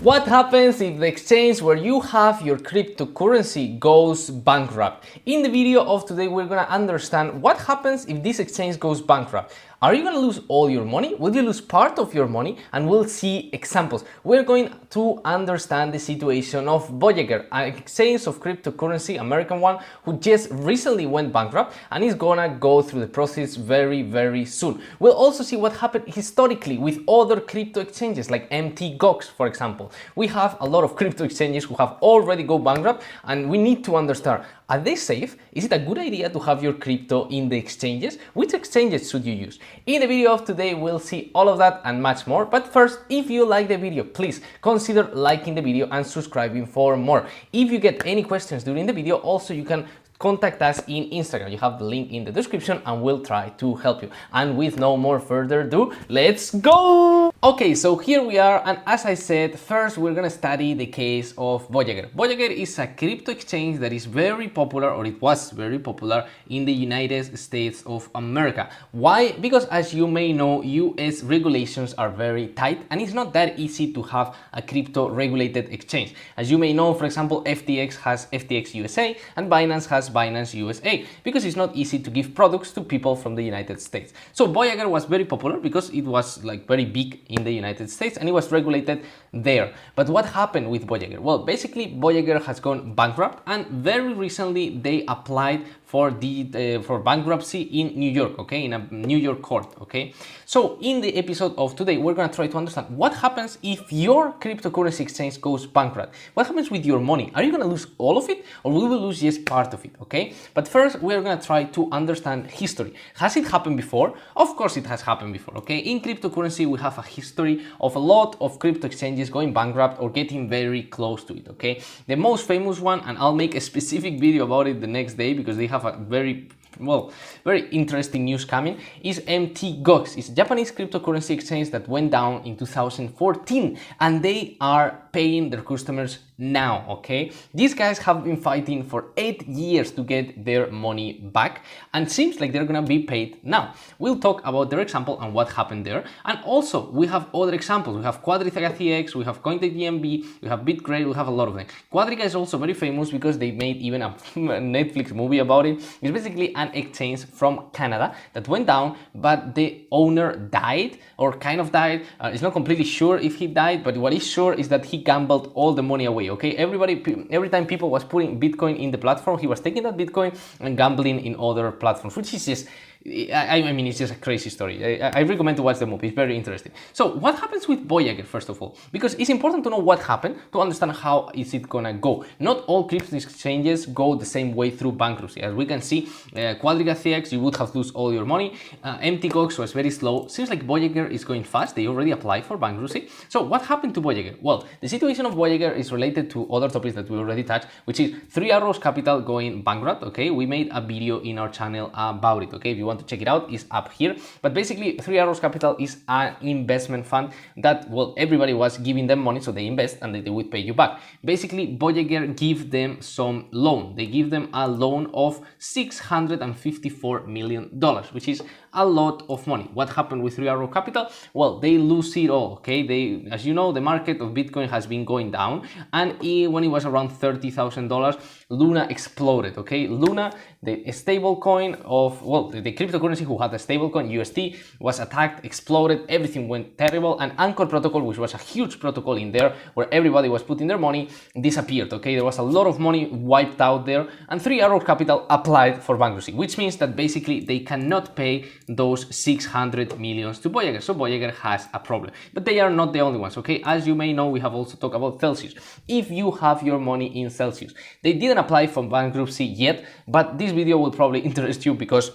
What happens if the exchange where you have your cryptocurrency goes bankrupt? In the video of today, we're gonna understand what happens if this exchange goes bankrupt. Are you gonna lose all your money? Will you lose part of your money? And we'll see examples. We're going to understand the situation of Voyager, an exchange of cryptocurrency, American one, who just recently went bankrupt and is gonna go through the process very soon. We'll also see what happened historically with other crypto exchanges like MTGOX, for example. We have a lot of crypto exchanges who have already gone bankrupt, and we need to understand, are they safe? Is it a good idea to have your crypto in the exchanges? Which exchanges should you use? In the video of today, we'll see all of that and much more. But first, if you like the video, please consider liking the video and subscribing for more. If you get any questions during the video, also you can contact us in Instagram. You have the link in the description and we'll try to help you. And with no more further ado, let's go! Okay, so here we are, and as I said, first we're gonna study the case of Voyager. Voyager is a crypto exchange that is very popular, or it was very popular, in the United States of America. Why? Because as you may know, US regulations are very tight and it's not that easy to have a crypto regulated exchange. As you may know, for example, FTX has FTX USA and Binance has Binance USA, because it's not easy to give products to people from the United States. So Voyager was very popular because it was like very big in the United States and it was regulated there. But what happened with Voyager? Well, basically Voyager has gone bankrupt, and very recently they applied for bankruptcy in New York, okay, in a New York court, okay. So in the episode of today, we're gonna try to understand what happens if your cryptocurrency exchange goes bankrupt. What happens with your money? Are you gonna lose all of it, or will you lose just part of it, okay? But first, we're gonna try to understand history. Has it happened before? Of course it has happened before, okay? In cryptocurrency, we have a history of a lot of crypto exchanges going bankrupt or getting very close to it, okay? The most famous one, and I'll make a specific video about it the next day because they have a very interesting news coming, is MTGOX. It's a Japanese cryptocurrency exchange that went down in 2014, and they are paying their customers now, okay? These guys have been fighting for 8 years to get their money back, and seems like they're gonna be paid now. We'll talk about their example and what happened there, and also we have other examples. We have Quadriga CX, we have CoinDMB, we have BitGrade, we have a lot of them. Quadriga is also very famous because they made even a Netflix movie about it. It's basically an exchange from Canada that went down, but the owner died, or kind of died. It's not completely sure if he died, but what is sure is that he gambled all the money away, okay? Every time people was putting Bitcoin in the platform, he was taking that Bitcoin and gambling in other platforms, which is just, I mean, it's just a crazy story. I recommend to watch the movie. It's very interesting. So what happens with Voyager, first of all? Because it's important to know what happened to understand how is it gonna go. Not all crypto exchanges go the same way through bankruptcy. As we can see, Quadriga CX, you would have lost all your money. MTGOX was very slow. Seems like Voyager is going fast. They already applied for bankruptcy. So what happened to Voyager? Well, the situation of Voyager is related to other topics that we already touched, which is Three Arrows Capital going bankrupt, okay? We made a video in our channel about it, okay? If you want to check it out, it's up here. But basically, Three Arrows Capital is an investment fund that, well, everybody was giving them money, so they invest and they would pay you back. Basically, Voyager give them some loan. They give them a loan of $654 million, which is a lot of money. What happened with Three Arrow Capital? Well, they lose it all, okay? As you know, the market of Bitcoin has been going down, and when it was around $30,000, Luna exploded, okay? Luna, the stable coin of, well, the cryptocurrency who had a stable coin, USD, was attacked, exploded, everything went terrible, and Anchor Protocol, which was a huge protocol in there where everybody was putting their money, disappeared, okay? There was a lot of money wiped out there, and Three Arrow Capital applied for bankruptcy, which means that basically they cannot pay those 600 millions to Voyager. So Voyager has a problem, but they are not the only ones, okay? As you may know, we have also talked about Celsius. If you have your money in Celsius, they didn't apply for bankruptcy yet, but this video will probably interest you because,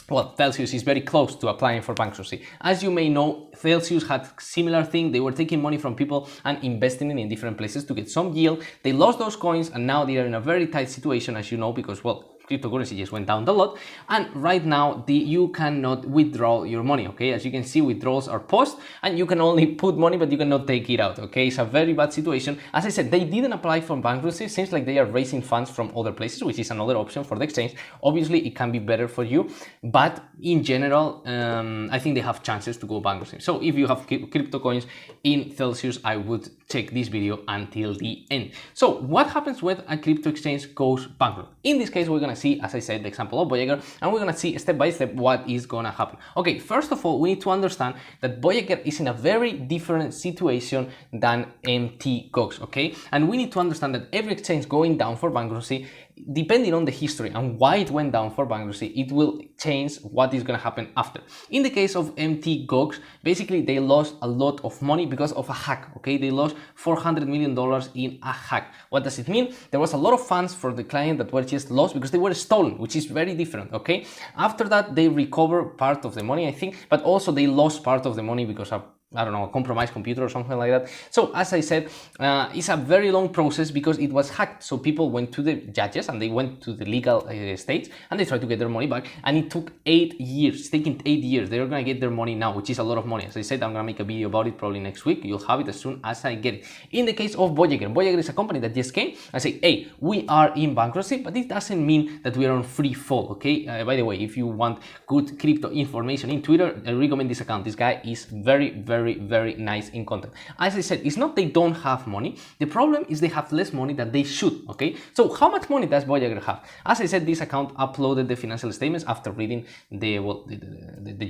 well, Celsius is very close to applying for bankruptcy. As you may know, Celsius had similar thing. They were taking money from people and investing it in different places to get some yield. They lost those coins, and now they are in a very tight situation, as you know, because, well, cryptocurrency just went down a lot, and right now you cannot withdraw your money, okay? As you can see, withdrawals are paused, and you can only put money, but you cannot take it out, okay? It's a very bad situation. As I said, they didn't apply for bankruptcy. Seems like they are raising funds from other places, which is another option for the exchange. Obviously, it can be better for you, but in general, I think they have chances to go bankruptcy. So if you have crypto coins in Celsius, I would check this video until the end. So what happens when a crypto exchange goes bankrupt? In this case, we're gonna see, as I said, the example of Voyager, and we're gonna see step by step what is gonna happen. Okay, first of all, we need to understand that Voyager is in a very different situation than Mt. Gox, okay? And we need to understand that every exchange going down for bankruptcy, depending on the history and why it went down for bankruptcy, it will change what is going to happen after. In the case of Mt. Gox, basically they lost a lot of money because of a hack, okay? They lost $400 million in a hack. What does it mean? There was a lot of funds for the client that were just lost because they were stolen, which is very different, okay? After that, they recovered part of the money, I think, but also they lost part of the money because of, I don't know, a compromised computer or something like that. So as I said, it's a very long process because it was hacked. So people went to the judges and they went to the legal states and they tried to get their money back. And it took 8 years. It's taken 8 years. They're going to get their money now, which is a lot of money. As I said, I'm going to make a video about it probably next week. You'll have it as soon as I get it. In the case of Voyager, Voyager is a company that just came and said, hey, we are in bankruptcy, but it doesn't mean that we are on free fall, okay? By the way, if you want good crypto information in Twitter, I recommend this account. This guy is very nice in content. As I said, it's not they don't have money. The problem is they have less money than they should, okay? So how much money does Voyager have? As I said, this account uploaded the financial statements after reading the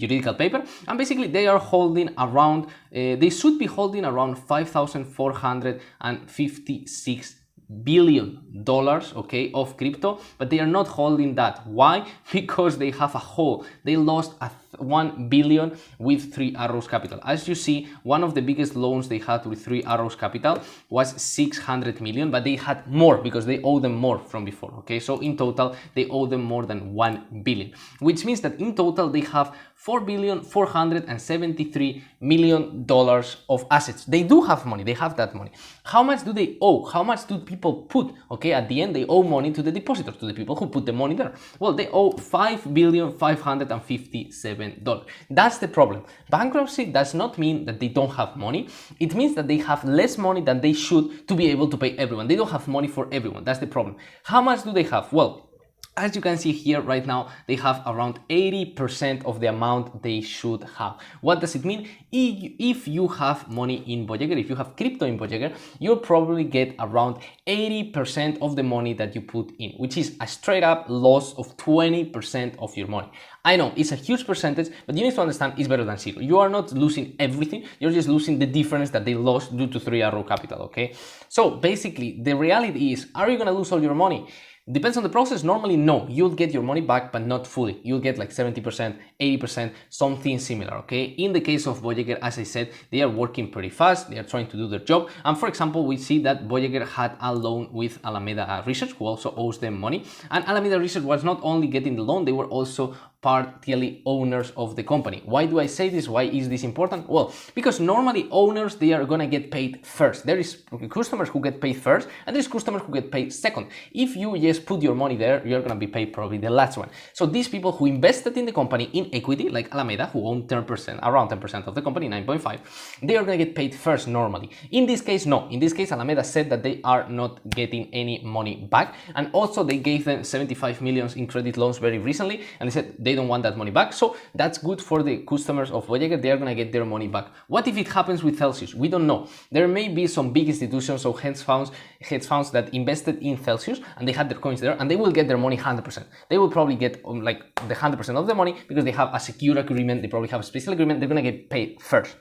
juridical paper, and basically they are holding around, they should be holding around $5,456 billion, okay, of crypto, but they are not holding that. Why? Because they have a hole. They lost a 1 billion with Three Arrows Capital. As you see, one of the biggest loans they had with Three Arrows Capital was 600 million, but they had more because they owe them more from before, okay? So in total, they owe them more than 1 billion, which means that in total, they have $4,473 million of assets. They do have money. They have that money. How much do they owe? How much do people put? Okay, at the end, they owe money to the depositors, to the people who put the money there. Well, they owe $5,557. That's the problem. Bankruptcy does not mean that they don't have money. It means that they have less money than they should to be able to pay everyone. They don't have money for everyone. That's the problem. How much do they have? Well, as you can see here right now, they have around 80% of the amount they should have. What does it mean? If you have money in Voyager, if you have crypto in Voyager, you'll probably get around 80% of the money that you put in, which is a straight up loss of 20% of your money. I know it's a huge percentage, but you need to understand it's better than zero. You are not losing everything, you're just losing the difference that they lost due to Three Arrow Capital, okay? So basically, the reality is, are you gonna lose all your money? Depends on the process. Normally, no, you'll get your money back, but not fully. You'll get like 70%, 80%, something similar, okay? In the case of Voyager, as I said, they are working pretty fast. They are trying to do their job. And for example, we see that Voyager had a loan with Alameda Research, who also owes them money. And Alameda Research was not only getting the loan, they were also partly owners of the company. Why do I say this? Why is this important? Well, because normally owners, they are gonna get paid first. There is customers who get paid first, and there's customers who get paid second. If you just put your money there, you're gonna be paid probably the last one. So these people who invested in the company in equity, like Alameda, who own 10%, around 10% of the company, 9.5, they are gonna get paid first normally. In this case, no. In this case, Alameda said that they are not getting any money back, and also they gave them 75 million in credit loans very recently, and they said they don't want that money back. So that's good for the customers of Voyager. They are going to get their money back. What if it happens with Celsius? We don't know. There may be some big institutions or hedge funds that invested in Celsius and they had their coins there, and they will get their money 100%. They will probably get like the 100% of the money because they have a secure agreement. They probably have a special agreement. They're going to get paid first,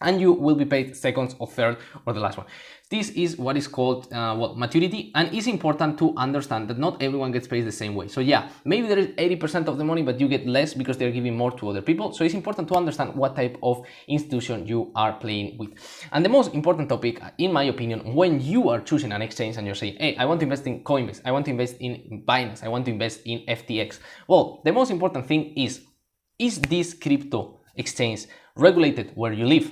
and you will be paid second or third or the last one. This is what is called maturity, and it's important to understand that not everyone gets paid the same way. So yeah, maybe there is 80% of the money, but you get less because they're giving more to other people. So it's important to understand what type of institution you are playing with. And the most important topic, in my opinion, when you are choosing an exchange and you're saying, hey, I want to invest in Coinbase, I want to invest in Binance, I want to invest in FTX. Well, the most important thing is this crypto exchange regulated where you live?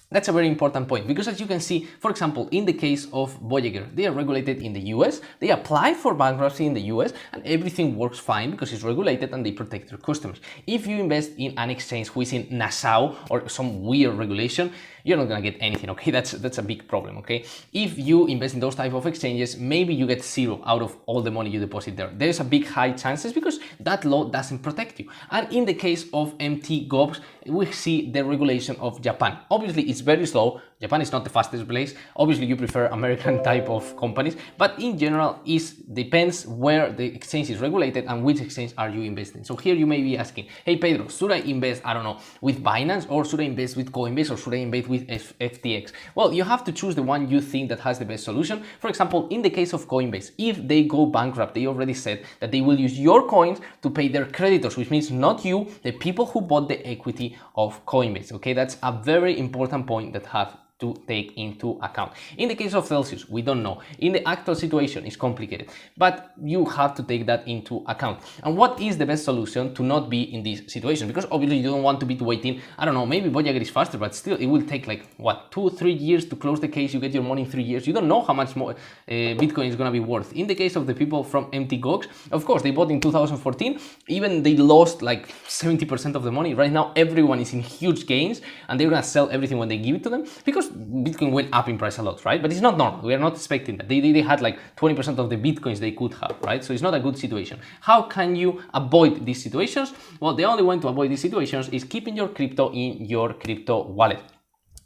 That's a very important point because as you can see, for example, in the case of Voyager, they are regulated in the US, they apply for bankruptcy in the US and everything works fine because it's regulated and they protect their customers. If you invest in an exchange who is in Nassau or some weird regulation, you're not gonna get anything, okay? That's a big problem, okay? If you invest in those type of exchanges, maybe you get 0 out of all the money you deposit there. There's a big high chances because that law doesn't protect you. And in the case of MT Gops, we see the regulation of Japan. Obviously, it's very slow. Japan is not the fastest place. Obviously, you prefer American type of companies, but in general, it depends where the exchange is regulated and which exchange are you investing. So here you may be asking, hey Pedro, should I invest, I don't know, with Binance or should I invest with Coinbase or should I invest with FTX? Well, you have to choose the one you think that has the best solution. For example, in the case of Coinbase, if they go bankrupt, they already said that they will use your coins to pay their creditors, which means not you, the people who bought the equity of Coinbase. Okay, that's a very important point that have to take into account. In the case of Celsius, we don't know. In the actual situation, it's complicated, but you have to take that into account. And what is the best solution to not be in this situation? Because obviously you don't want to be waiting, I don't know, maybe Voyager is faster, but still it will take like, what, 2-3 years to close the case, you get your money in 3 years. You don't know how much more Bitcoin is gonna be worth. In the case of the people from MT Gox, of course, they bought in 2014, even they lost like 70% of the money. Right now, everyone is in huge gains and they're gonna sell everything when they give it to them because Bitcoin went up in price a lot, right? But it's not normal. We are not expecting that. They had like 20% of the Bitcoins they could have, right? So it's not a good situation. How can you avoid these situations? Well, the only way to avoid these situations is keeping your crypto in your crypto wallet.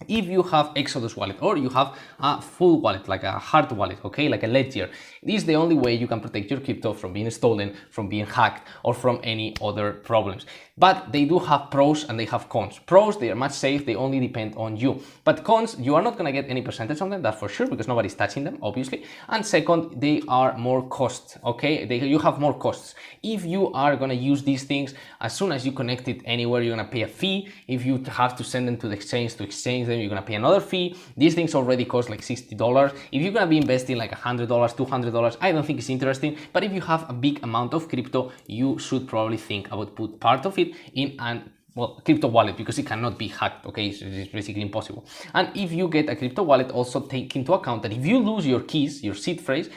If you have Exodus wallet or you have a full wallet, like a hard wallet, okay, like a Ledger, this is the only way you can protect your crypto from being stolen, from being hacked, or from any other problems. But they do have pros and they have cons. Pros, they are much safe, they only depend on you. But cons, you are not gonna get any percentage on them, that's for sure, because nobody's touching them, obviously. And second, they are more cost, okay? You have more costs. If you are gonna use these things, as soon as you connect it anywhere, you're gonna pay a fee. If you have to send them to exchange them, you're gonna pay another fee. These things already cost like $60. If you're gonna be investing like $100, $200, I don't think it's interesting. But if you have a big amount of crypto, you should probably think about put part of it in an crypto wallet because it cannot be hacked, okay? It's basically impossible. And if you get a crypto wallet, also take into account that if you lose your keys, your seed phrase,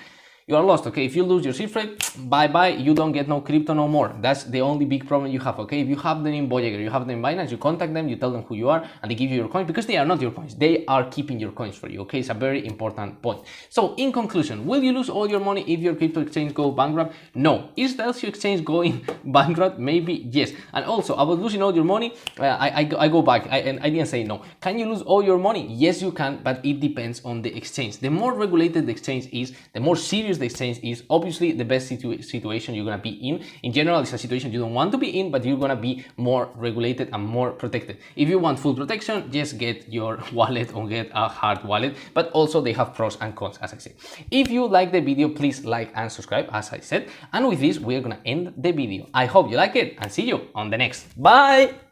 you are lost, okay? If you lose your seed phrase, bye-bye, you don't get no crypto no more. That's the only big problem you have, okay? If you have them in Voyager, you have them in Binance, you contact them, you tell them who you are, and they give you your coins because they are not your coins. They are keeping your coins for you, okay? It's a very important point. So, in conclusion, will you lose all your money if your crypto exchange goes bankrupt? No. Is the LCU exchange going bankrupt? Maybe yes. And also, about losing all your money, I go back. I didn't say no. Can you lose all your money? Yes, you can, but it depends on the exchange. The more regulated the exchange is, the more serious the exchange is, obviously the best situation you're gonna be in. In general, it's a situation you don't want to be in, but you're gonna be more regulated and more protected. If you want full protection, just get your wallet or get a hard wallet, but also they have pros and cons, as I said. If you like the video, please like and subscribe, as I said. And with this, we're gonna end the video. I hope you like it and see you on the next. Bye!